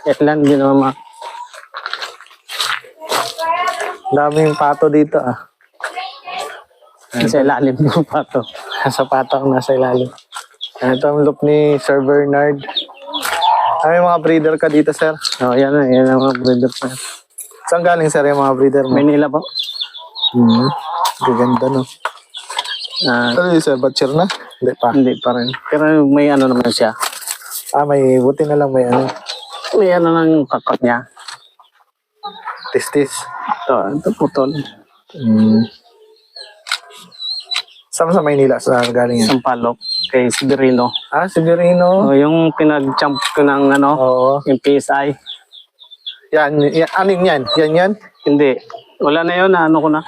Etlan, hindi naman Daming pato dito ah. sa ilalim ng pato. Sa pato ang nasa ilalim. Ito ang loop ni Sir Bernard. May mga breeder ka dito, sir. Yan ang mga breeder pa. Saan galing, sir, yung mga breeder mo? Manila po. Ganda, no? Ano yun, sir? Butcher na? Hindi pa. Hindi pa rin. Pero may ano naman siya. May buti na lang may ano. May ano ng kakot niya. Tistis. Ito putol. Saan sa Maynila? Saan galing yan? Sampalok kay Sibirino. Sibirino. Yung pinag-champ ko ng Oo. yung PSI. Yan. Anin yan? Yan? Hindi. Wala na yun, ano ko na.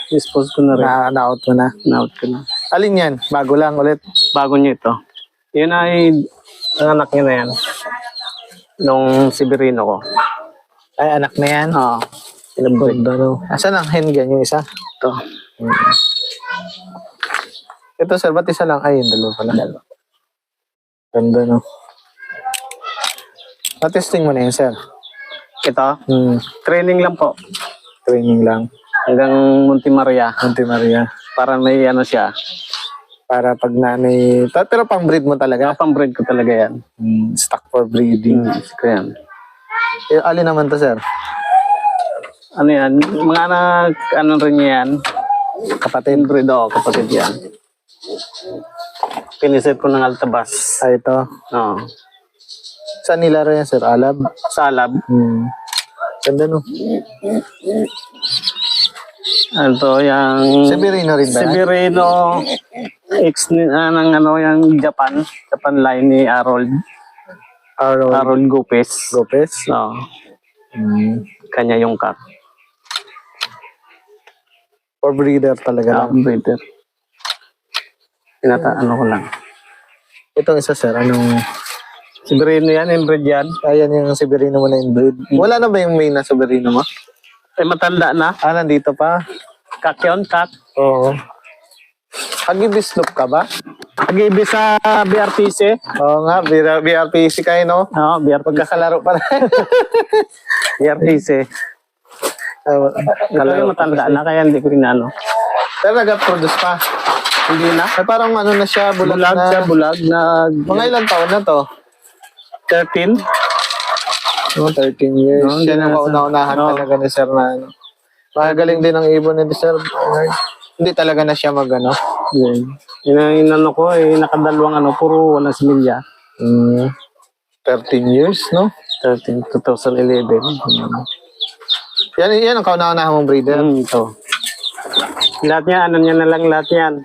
Dispose ko na rin. Na-out mo na. Na-out ko na. Alin yan? Bago lang ulit. Bago niyo ito. Yun ay, ang anak niya na yan. Nung Sibirino ko. Ay, anak na yan? Oo. Ganda, no? Asan ang hen yan? Yung isa? Ito. Ito, sir, ba't isa lang? Ay, yung dalawa pala. Ganda, no? Na-testing mo na yun, sir? Ito, training lang po. Training lang. Hanggang Monte Maria. Monte Maria. Para may ano siya. Para pag nanay... Pero pang breed mo talaga? Pang-breed ko talaga yan. Stock for breeding. Ko yan. Alin naman to, sir? Ano yan? Mga anak, ano rin yan? Kapatid? Breed ako, kapatid yan. Pinisit ko ng Altabas. Ito. Oo. Saan nilaro yan, sir? Alab? Salab. Ganda, no? Ano to, yung... Sibirino rin ba? Sibirino. Ng yung Japan. Japan line ni Harold. Harold Gopez. Gopez? Oo. Kanya yung cut. For breeder talaga lang. Breeder. Ano ko lang. Itong isa, sir, anong... Sibirino yan, inbreed yan. Ayan yung Sibirino mo na inbreed. Wala na ba yung main na Sibirino mo? Matanda na. Nandito pa? Kak yun, kak. Oo. Agibislop ka ba? Pag-ibig sa BRTC. Oo nga, BRPC kayo, no? Oo, BRTC. Pagkakalaro pa na. BRTC. Ito yung matanda na, kaya hindi ko rin ano. Pero nag-produce pa. Hindi na. Parang ano na siya, bulag na. Siya, bulag na. Mga ilang taon na to? 13. 13 years. Yan ang kauna-unahan talaga ni Sir na ano. Makagaling din ang ibon ni Sir Bernard. Hindi talaga na siya mag-ano. Yun ang ko, nakadalawang puro walang similya. 13 years, no? 2011. Yan ang kauna-unahan mong breeder. Ito. Lahat niya, niya na lang lahat yan.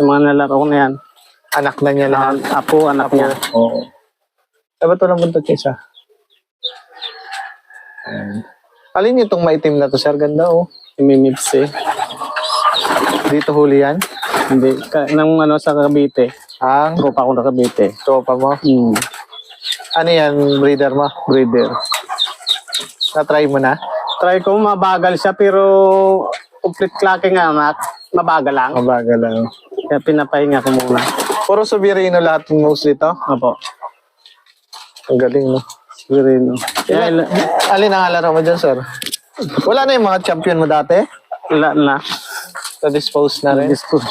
Yung mga nalaro ko na yan. Anak na niya lahat. Apo, anak niya. Oo. Sabi ito lang buntot siya isa. Alin itong maitim na to, sir? Ganda, oh. Imimips Dito huli yan? Hindi. Nang sa Cavite. Tropa ko na Cavite. Tropa mo? Ano yan, breeder mo? Breeder. Na-try mo na? Try ko, mabagal siya, pero complete clacking anak. Mabagal lang. Mabagal lang. Kaya pinapahinga ko muna. Puro Sibirino lahat ng mostly to? Opo. Ang galing, no? Sibirino. Alin ang alaro mo dyan, sir? Wala na yung mga champion mo dati? Wala na. Na-dispose na rin? Dispose.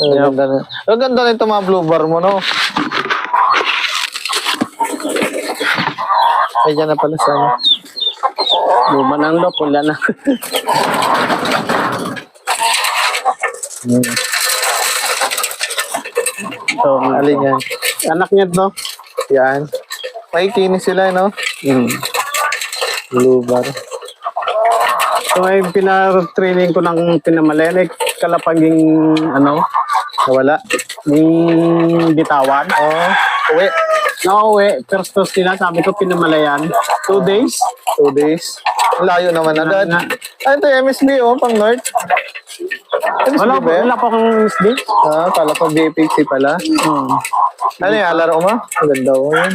Ang ganda na. Ang ganda na itong mga blue bar mo, no? Ay, dyan na pala sa ano. Luma ng lop, wala na. So, Alin yan? anak niya to. Yan. Makikinis sila, no? Blue bar. So, ay pina-training ko ng pinamalenik. Kalapaging, Nawala? yung bitawan. Uwi. Nauwi. First toast nila, sabi ko pinamalayan. 2 days. 2 days. Ang layo naman agad. Ito yung MSB, pang North. MSB Wala ba yan? pa akong SD. Kala ko BPC pala. Ano yung alaro mo? Ang ganda ko yun.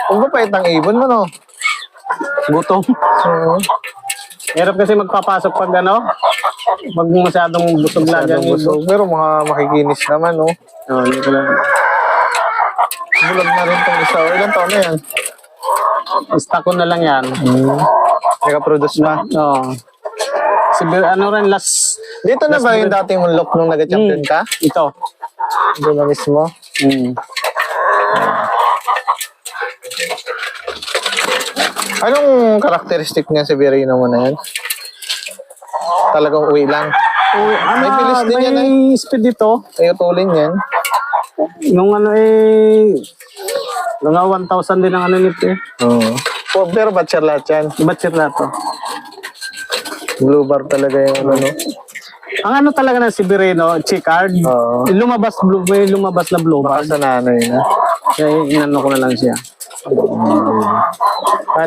Kung ba pahit ang ibon mo, no? Gutom. Hirap kasi magpapasok pag ano, pag masyadong busog lagi ang Masyadong ibo. busog. Pero mga makikinis naman, no? Oh, hindi ko lang. Bulag na rin itong isa. Ilan taon na yan? Stock ko na lang yan. Naka-produce pa. Oo. Ano rin, last, Dito na ba yung dating unlock nung nag-champion ka? ito. Doon na mismo. Mm. Anong karakteristik niya si Virino mo na yan? Talagang uwi lang. Uy, May bilis din yan, may speed dito. Ay, utulin yan. Nung ano mga 1,000 din ang ano nito eh. Oo. Oh, pero batcher lahat yan. Ba't sir na to? Blue bar talaga yung ano, no? Ang ano talaga na si Bireno, Chicard, Oo. may lumabas na blue bar. Baka sa nanay na. Kaya inano ko na lang siya.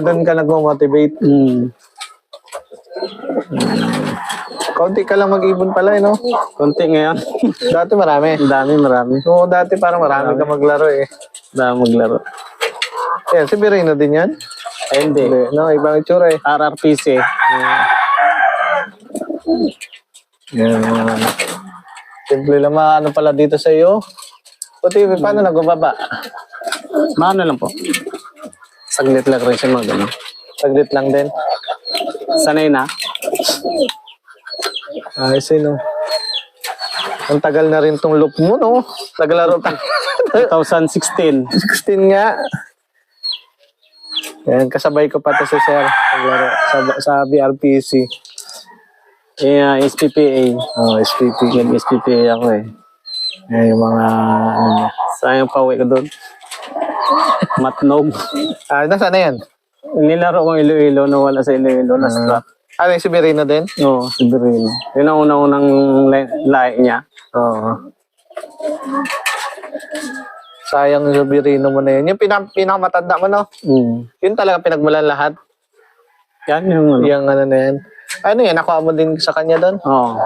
Doon ka nag-motivate. Mm. Kaunti ka lang mag-ibon pala, no? Konti ngayon. Dati marami. Marami. Oo, dati parang marami ka maglaro eh. Dami maglaro. Yan, si Virino din yan? Ay, hindi. Hindi. No, ibang itsura eh. RRPC. Yan. Simple lang ano pala dito sa iyo. Puti, paano nagbababa? Maano lang po. Saglit lang rin siya mga gano'n. Saglit lang din. Sanay na. Ayos eh, no? Ang tagal na rin tong loop mo, no? Naglaro ka. 2016. 16 nga. Yan, kasabay ko pa to si Sir. Naglaro sa BRPC. SPPA. Oh, SPP. SPPA ako eh. Yan, yung mga, ano. Sayang pa uwi ko doon. Matnog. Nasaan na yan? Nilaro ko Iloilo, nawala sa Iloilo, na strap. Yung si Virino din? Oo, si Birino. Yun ang unang-unang lahi niya. Oo. Sayang yung Virino mo na yun. Yung pinakamatanda mo, no? Mm. Yun talaga pinagmulan lahat. Yan yung ano. Yung ano na yan. Ano yan? Nakuha mo din sa kanya doon? Oo.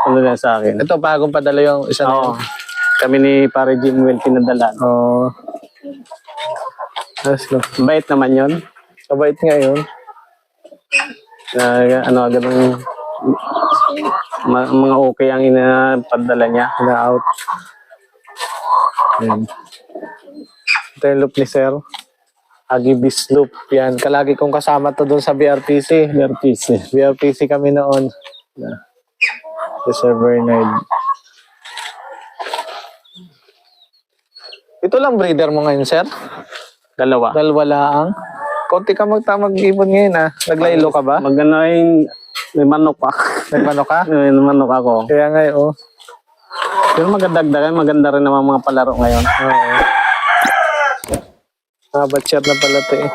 Ano na sa akin. Ito, bagong padala yung isa na Oo. yan. Kami ni Pare Jim Will pinadalan. Oo. Ayos, no? Bait naman yun. Kabait nga yun. Ganun, mga okay ang inapadala niya. Na-out. Yan. Ito yung loop ni Sir. Agibis loop. Yan. Kalagi kong kasama to doon sa BRPC. BRPC kami noon. Si Sir Bernard. Ito lang breeder mo ngayon, Sir? Dalawa. Dalawa lang. Konti ka mag-ibon ngayon, ah. Naglaylo ka ba? Magano ay may manok pa. Nagmano ka? May manok ako. Kaya nga, oh. Pero maganda rin naman mga palaro ngayon. Oo. Batcher na pala to eh.